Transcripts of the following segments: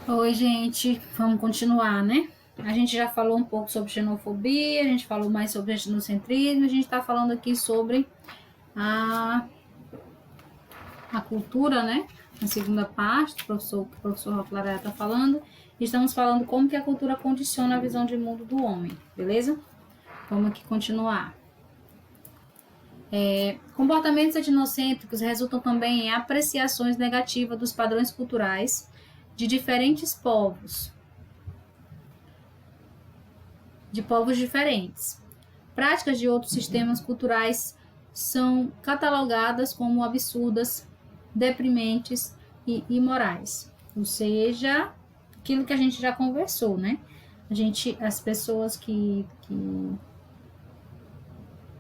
Oi, gente, vamos continuar, né? A gente já falou um pouco sobre xenofobia, a gente falou mais sobre etnocentrismo, a gente está falando aqui sobre a, a cultura, né? Na segunda parte, o professor Roclaré está falando, estamos falando como que a cultura condiciona a visão de mundo do homem, beleza? Vamos aqui continuar. Comportamentos etnocêntricos resultam também em apreciações negativas dos padrões culturais de diferentes de povos diferentes. Práticas de outros sistemas culturais são catalogadas como absurdas, deprimentes e imorais. Ou seja, aquilo que a gente já conversou, né? As pessoas que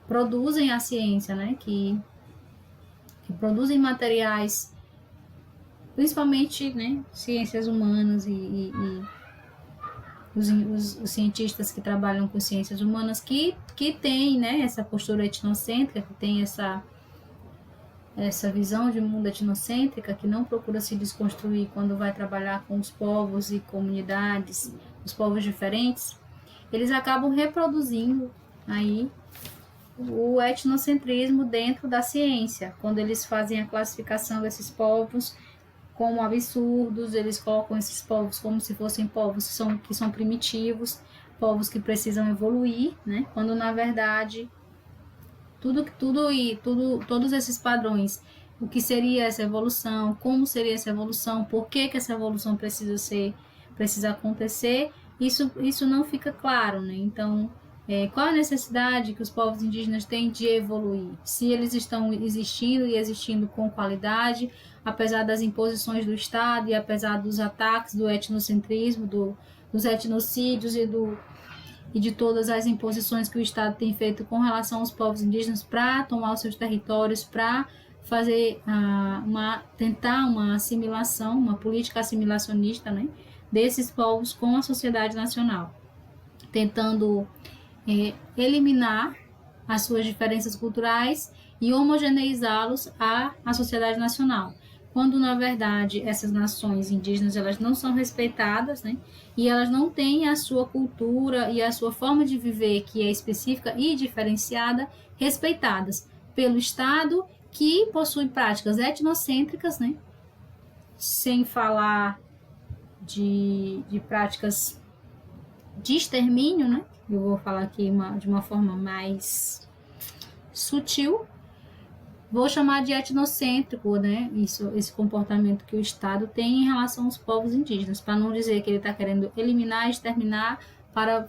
produzem a ciência, né? Que produzem materiais, principalmente, né? Ciências humanas e os cientistas que trabalham com ciências humanas que têm, né, essa postura etnocêntrica, que tem essa visão de mundo etnocêntrica, que não procura se desconstruir quando vai trabalhar com os povos e comunidades, os povos diferentes, eles acabam reproduzindo aí o etnocentrismo dentro da ciência, quando eles fazem a classificação desses povos como absurdos, eles colocam esses povos como se fossem povos que são primitivos, povos que precisam evoluir, né? Quando na verdade todos esses padrões, o que seria essa evolução, como seria essa evolução, por que essa evolução precisa acontecer, isso não fica claro, né? Então, qual a necessidade que os povos indígenas têm de evoluir? Se eles estão existindo e existindo com qualidade, apesar das imposições do Estado e apesar dos ataques do etnocentrismo, dos etnocídios e de todas as imposições que o Estado tem feito com relação aos povos indígenas para tomar os seus territórios, para fazer tentar uma assimilação, uma política assimilacionista, né, desses povos com a sociedade nacional, tentando eliminar as suas diferenças culturais e homogeneizá-los à sociedade nacional, quando na verdade essas nações indígenas elas não são respeitadas, né? E elas não têm a sua cultura e a sua forma de viver, que é específica e diferenciada, respeitadas pelo Estado, que possui práticas etnocêntricas, né? Sem falar de práticas de extermínio, né? Eu vou falar aqui de uma forma mais sutil, vou chamar de etnocêntrico, né? Esse comportamento que o Estado tem em relação aos povos indígenas, para não dizer que ele está querendo eliminar, exterminar, para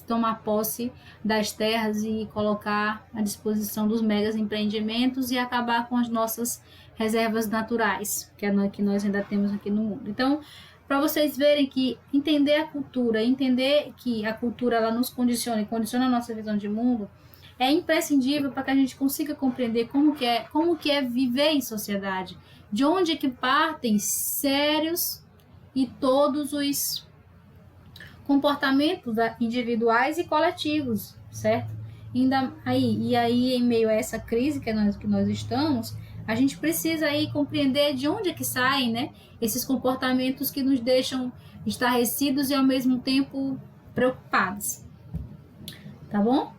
tomar posse das terras e colocar à disposição dos megas empreendimentos e acabar com as nossas reservas naturais, que nós ainda temos aqui no mundo. Então, para vocês verem que entender a cultura, entender que a cultura ela nos condiciona e condiciona a nossa visão de mundo, é imprescindível para que a gente consiga compreender como que é viver em sociedade, de onde é que partem sérios e todos os comportamentos individuais e coletivos, certo? E aí, em meio a essa crise que nós estamos, a gente precisa aí compreender de onde é que saem, né, esses comportamentos que nos deixam estarrecidos e ao mesmo tempo preocupados. Tá bom?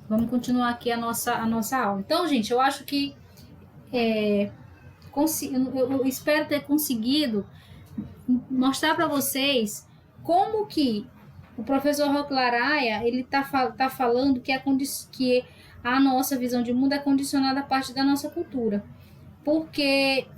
Vamos continuar aqui a nossa aula. Então, gente, eu acho que eu espero ter conseguido mostrar para vocês como que o professor Roclaraia ele tá falando que a nossa visão de mundo é condicionada a partir da nossa cultura. Porque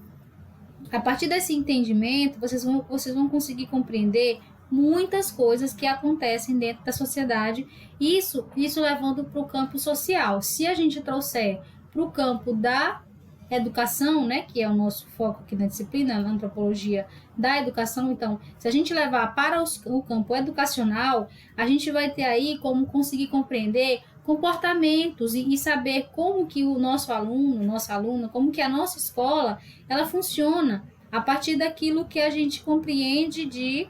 a partir desse entendimento, vocês vão conseguir compreender muitas coisas que acontecem dentro da sociedade, isso levando para o campo social. Se a gente trouxer para o campo da educação, né, que é o nosso foco aqui na disciplina, na antropologia da educação, então, se a gente levar para o campo educacional, a gente vai ter aí como conseguir compreender comportamentos e saber como que o nosso aluno, nossa aluna, como que a nossa escola, ela funciona a partir daquilo que a gente compreende de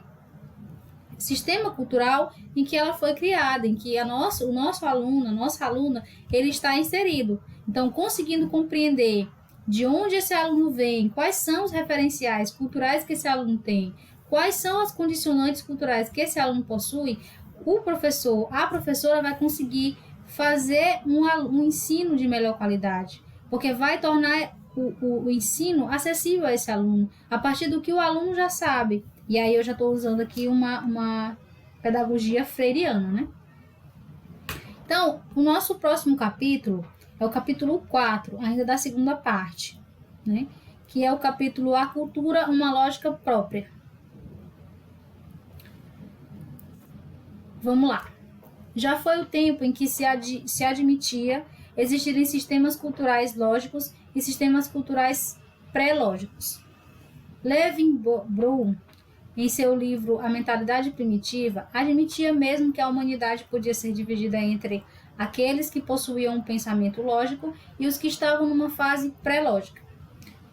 sistema cultural em que ela foi criada, em que o nosso aluno, a nossa aluna, ele está inserido. Então, conseguindo compreender de onde esse aluno vem, quais são os referenciais culturais que esse aluno tem, quais são as condicionantes culturais que esse aluno possui, o professor, a professora vai conseguir fazer um ensino de melhor qualidade, porque vai tornar o ensino acessível a esse aluno, a partir do que o aluno já sabe. E aí eu já estou usando aqui uma pedagogia freiriana, né? Então, o nosso próximo capítulo é o capítulo 4, ainda da segunda parte, né? Que é o capítulo A Cultura, uma Lógica Própria. Vamos lá. Já foi o tempo em que se admitia existirem sistemas culturais lógicos e sistemas culturais pré-lógicos. Levin-Bruun, em seu livro A Mentalidade Primitiva, admitia mesmo que a humanidade podia ser dividida entre aqueles que possuíam um pensamento lógico e os que estavam numa fase pré-lógica.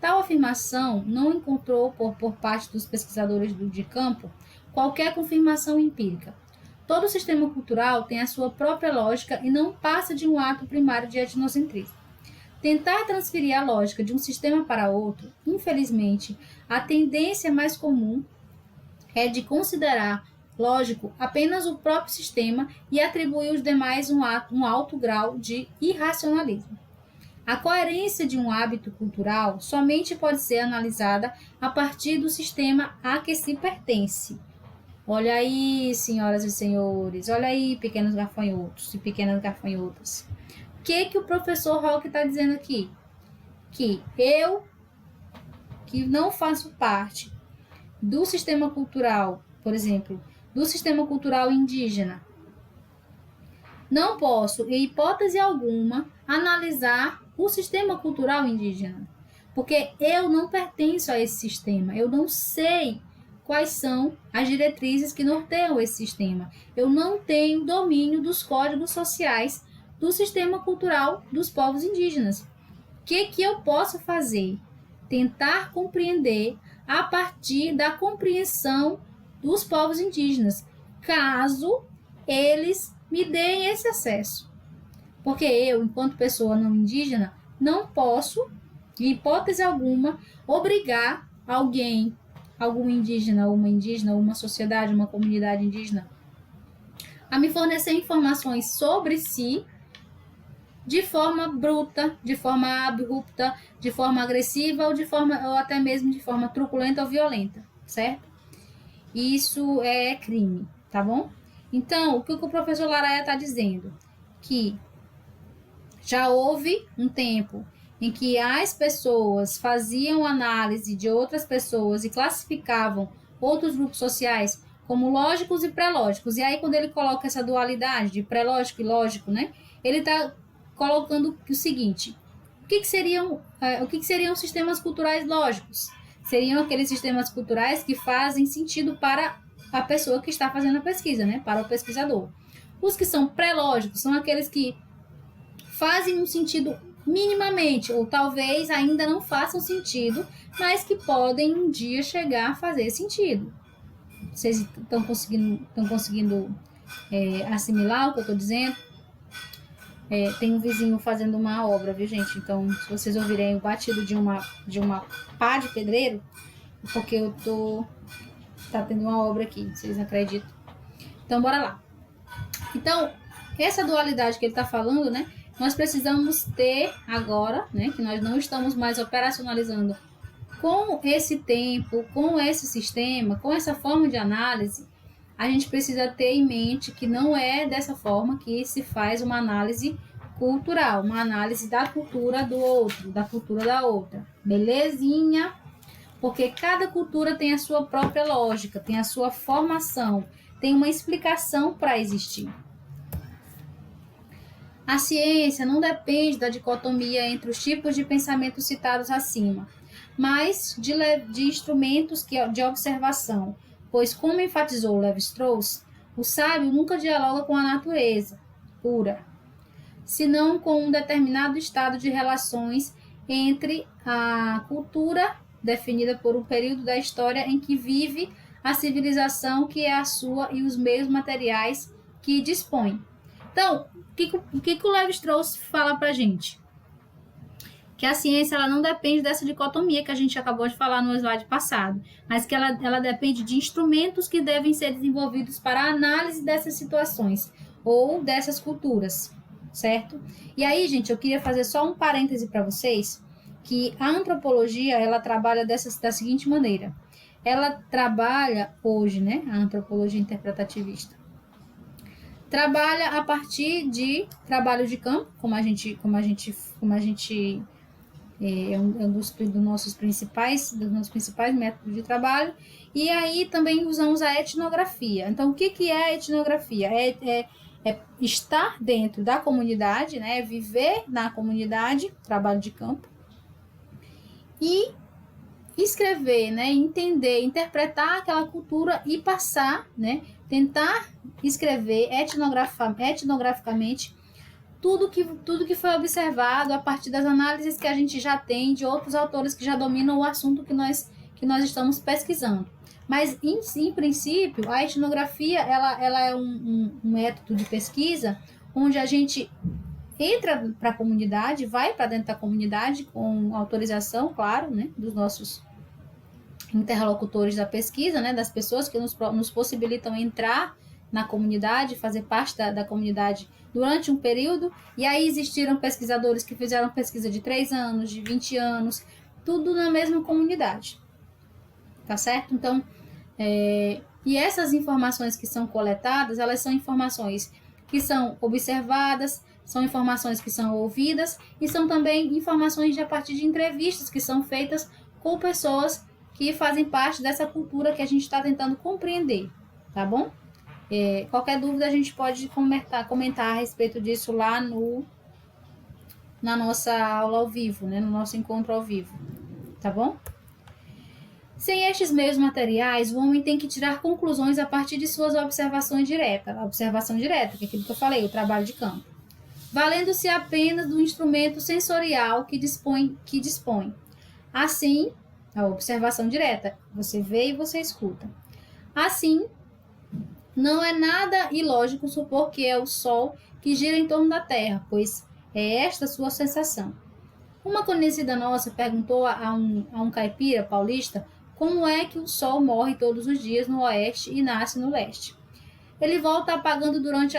Tal afirmação não encontrou, por parte dos pesquisadores de campo, qualquer confirmação empírica. Todo sistema cultural tem a sua própria lógica e não passa de um ato primário de etnocentrismo. Tentar transferir a lógica de um sistema para outro, infelizmente, a tendência mais comum é de considerar lógico apenas o próprio sistema e atribuir aos demais um alto grau de irracionalismo. A coerência de um hábito cultural somente pode ser analisada a partir do sistema a que se pertence. Olha aí, senhoras e senhores, olha aí, pequenos gafanhotos e pequenas gafanhotas. O que o professor Roque está dizendo aqui? Que eu, que não faço parte do sistema cultural, por exemplo, do sistema cultural indígena, não posso, em hipótese alguma, analisar o sistema cultural indígena, porque eu não pertenço a esse sistema, eu não sei quais são as diretrizes que norteiam esse sistema, eu não tenho domínio dos códigos sociais do sistema cultural dos povos indígenas. O que eu posso fazer? Tentar compreender a partir da compreensão dos povos indígenas, caso eles me deem esse acesso. Porque eu, enquanto pessoa não indígena, não posso, em hipótese alguma, obrigar alguém, algum indígena, ou uma sociedade, uma comunidade indígena, a me fornecer informações sobre si de forma bruta, de forma abrupta, de forma agressiva ou até mesmo de forma truculenta ou violenta, certo? Isso é crime, tá bom? Então, o que o professor Laraia está dizendo? Que já houve um tempo em que as pessoas faziam análise de outras pessoas e classificavam outros grupos sociais como lógicos e pré-lógicos. E aí, quando ele coloca essa dualidade de pré-lógico e lógico, né? Ele está colocando o seguinte: o que seriam sistemas culturais lógicos? Seriam aqueles sistemas culturais que fazem sentido para a pessoa que está fazendo a pesquisa, né? Para o pesquisador. Os que são pré-lógicos são aqueles que fazem um sentido minimamente, ou talvez ainda não façam sentido, mas que podem um dia chegar a fazer sentido. Vocês estão conseguindo assimilar o que eu estou dizendo? Tem um vizinho fazendo uma obra, viu, gente? Então, se vocês ouvirem o batido de uma pá de pedreiro, é porque tá tendo uma obra aqui, vocês não acreditam? Então, bora lá. Então, essa dualidade que ele está falando, né? Nós precisamos ter agora, né? Que nós não estamos mais operacionalizando com esse tempo, com esse sistema, com essa forma de análise. A gente precisa ter em mente que não é dessa forma que se faz uma análise cultural, uma análise da cultura do outro, da cultura da outra. Belezinha? Porque cada cultura tem a sua própria lógica, tem a sua formação, tem uma explicação para existir. A ciência não depende da dicotomia entre os tipos de pensamento citados acima, mas de instrumentos de observação, pois, como enfatizou Levi-Strauss, o sábio nunca dialoga com a natureza pura, senão com um determinado estado de relações entre a cultura, definida por um período da história em que vive a civilização que é a sua e os meios materiais que dispõe. Então, o que o Levi-Strauss fala para a gente? que a ciência ela não depende dessa dicotomia que a gente acabou de falar no slide passado, mas que ela depende de instrumentos que devem ser desenvolvidos para a análise dessas situações ou dessas culturas, certo? E aí, gente, eu queria fazer só um parêntese para vocês, que a antropologia, ela trabalha da seguinte maneira. Ela trabalha hoje, né, a antropologia interpretativista, trabalha a partir de trabalho de campo, é um dos nossos principais métodos de trabalho, e aí também usamos a etnografia. Então, o que é a etnografia? É estar dentro da comunidade, né, viver na comunidade, trabalho de campo, e escrever, né, entender, interpretar aquela cultura e passar, né, tentar escrever etnograficamente tudo que foi observado a partir das análises que a gente já tem de outros autores que já dominam o assunto que nós estamos pesquisando. Mas, em princípio, a etnografia ela é um método de pesquisa onde a gente entra para a comunidade, vai para dentro da comunidade com autorização, claro, né, dos nossos interlocutores da pesquisa, né, das pessoas que nos possibilitam entrar na comunidade, fazer parte da comunidade durante um período, e aí existiram pesquisadores que fizeram pesquisa de 3 anos, de 20 anos, tudo na mesma comunidade, tá certo? Então, e essas informações que são coletadas, elas são informações que são observadas, são informações que são ouvidas, e são também informações a partir de entrevistas que são feitas com pessoas que fazem parte dessa cultura que a gente está tentando compreender, tá bom? Qualquer dúvida a gente pode comentar a respeito disso lá na nossa aula ao vivo, né? No nosso encontro ao vivo, tá bom? Sem estes meios materiais, o homem tem que tirar conclusões a partir de suas observações diretas. A observação direta, que é aquilo que eu falei, o trabalho de campo. Valendo-se apenas do instrumento sensorial que dispõe. Assim, a observação direta, você vê e você escuta. Assim, não é nada ilógico supor que é o Sol que gira em torno da Terra, pois é esta sua sensação. Uma conhecida nossa perguntou a um caipira paulista como é que o Sol morre todos os dias no oeste e nasce no leste. Ele volta apagado durante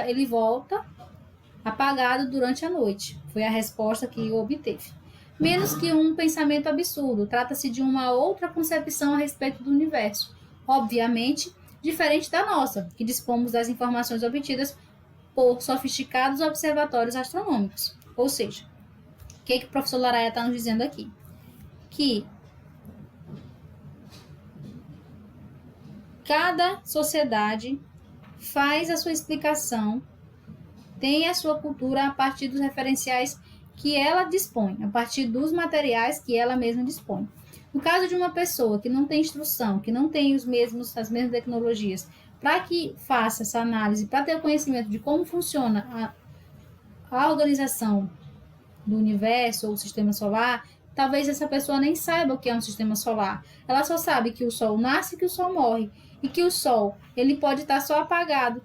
a noite, foi a resposta que obteve. Menos que um pensamento absurdo, trata-se de uma outra concepção a respeito do universo, obviamente diferente da nossa, que dispomos das informações obtidas por sofisticados observatórios astronômicos. Ou seja, o que o professor Laraia está nos dizendo aqui? Que cada sociedade faz a sua explicação, tem a sua cultura a partir dos referenciais que ela dispõe, a partir dos materiais que ela mesma dispõe. No caso de uma pessoa que não tem instrução, que não tem as mesmas tecnologias, para que faça essa análise, para ter o conhecimento de como funciona a organização do universo ou sistema solar, talvez essa pessoa nem saiba o que é um sistema solar. Ela só sabe que o Sol nasce e que o Sol morre, e que o Sol ele pode estar só apagado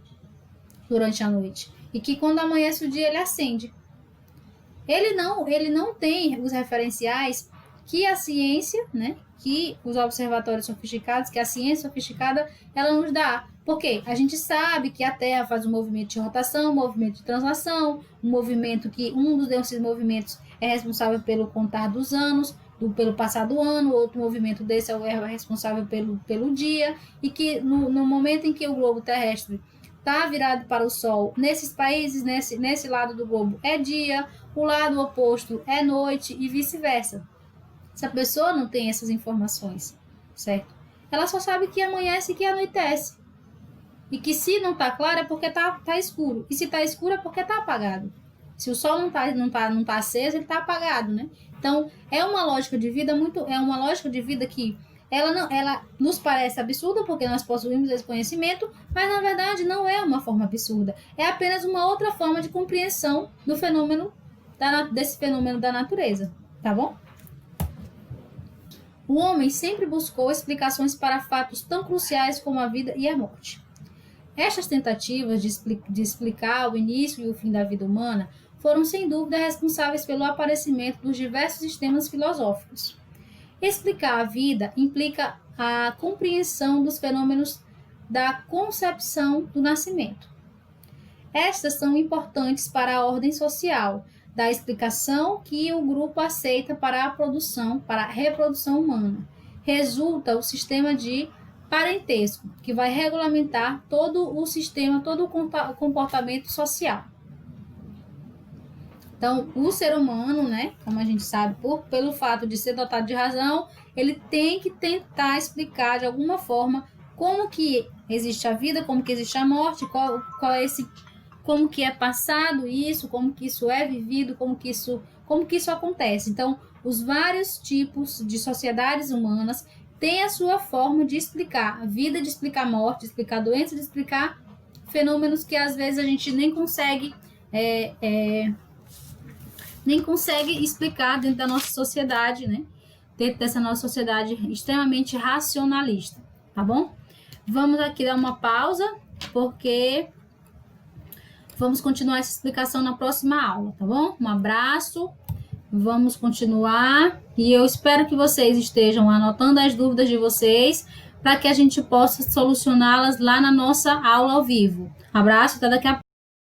durante a noite, e que quando amanhece o dia ele acende. Ele não tem os referenciais que a ciência, né, que os observatórios sofisticados, que a ciência sofisticada, ela nos dá. Porque a gente sabe que a Terra faz um movimento de rotação, um movimento de translação, um movimento que um desses movimentos é responsável pelo contar dos anos, pelo passar do ano, outro movimento desse é responsável pelo dia, e que no momento em que o globo terrestre está virado para o Sol, nesses países, nesse lado do globo é dia, o lado oposto é noite e vice-versa. Se a pessoa não tem essas informações, certo? Ela só sabe que amanhece e que anoitece. E que se não está claro é porque tá escuro. E se está escuro é porque está apagado. Se o sol não tá aceso, ele está apagado, né? Então, é uma lógica de vida que ela nos parece absurda porque nós possuímos esse conhecimento, mas na verdade não é uma forma absurda. É apenas uma outra forma de compreensão do fenômeno desse fenômeno da natureza, tá bom? O homem sempre buscou explicações para fatos tão cruciais como a vida e a morte. Estas tentativas de explicar o início e o fim da vida humana foram sem dúvida responsáveis pelo aparecimento dos diversos sistemas filosóficos. Explicar a vida implica a compreensão dos fenômenos da concepção do nascimento. Estas são importantes para a ordem social, da explicação que o grupo aceita para a reprodução humana. Resulta o sistema de parentesco, que vai regulamentar todo o sistema, todo o comportamento social. Então, o ser humano, né, como a gente sabe, pelo fato de ser dotado de razão, ele tem que tentar explicar de alguma forma como que existe a vida, como que existe a morte, qual é como que é passado isso, como que isso é vivido, como que isso acontece. Então, os vários tipos de sociedades humanas têm a sua forma de explicar a vida, de explicar a morte, de explicar doenças, de explicar fenômenos que às vezes a gente nem consegue explicar dentro da nossa sociedade, né? Dentro dessa nossa sociedade extremamente racionalista, tá bom? Vamos aqui dar uma pausa, porque vamos continuar essa explicação na próxima aula, tá bom? Um abraço, vamos continuar, e eu espero que vocês estejam anotando as dúvidas de vocês, para que a gente possa solucioná-las lá na nossa aula ao vivo. Abraço, até daqui a pouco.